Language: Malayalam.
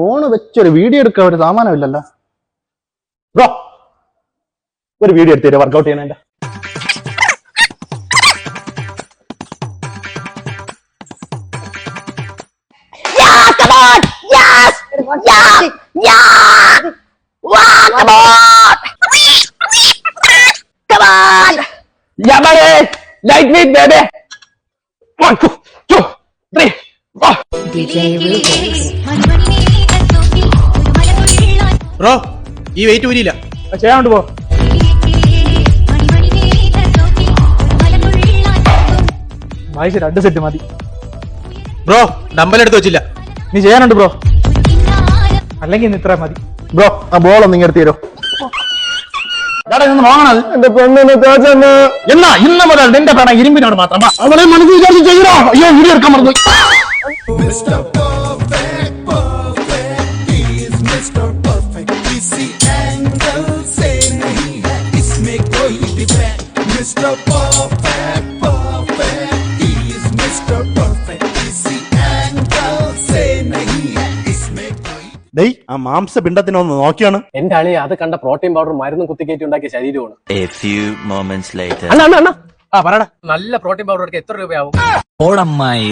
ഫോണ് വെച്ചൊരു വീഡിയോ എടുക്കാൻ ഒരു സാമാനമില്ലല്ലോ. ബ്രോ ഒരു വീഡിയോ എടുത്തേ വർക്കൗട്ട് ചെയ്യണ. Light weight, baby. 1, 2, 3, 4. DJ Rufus. Bro ഈ വെയിറ്റ് ഊരിയില്ല. ചെയ്യാണ്ട് പോ. വായിച്ച് 2 സെറ്റ് മതി. ബ്രോ ഡമ്പൽ എടുത്ത് വെച്ചില്ല. നീ ചെയ്യാനുണ്ട് ബ്രോ, അല്ലെങ്കിൽ ഇന്ന് ഇത്ര മതി. ബ്രോ ആ ബോളൊന്നും ഇങ്ങ് എടുത്ത് തരോ. വാങ്ങണത് എന്റെ പെണ്ണിനെ എന്നാ ഇന്ന് മുതൽ നിന്റെ പെണ്ണ ഇരുമ്പിനോട് മാത്രം അവളെ മനസ്സിൽ വിചാരിച്ച് ചെയ്യണോ. അയ്യോ വീഡിയോ എടുക്കാൻ മറന്നു. ആ മാംസപിണ്ഡത്തിനൊന്ന് നോക്കിയാണ് എന്റെ അളി. അത് കണ്ട പ്രോട്ടീൻ പൗഡർ മരുന്നും കുത്തിക്കയറ്റി ഉണ്ടാക്കിയ ശരീരമാണ്. ആ പറയടാ. നല്ല പ്രോട്ടീൻ പൗഡർ എത്ര രൂപയാവും? ഓടമ്മായി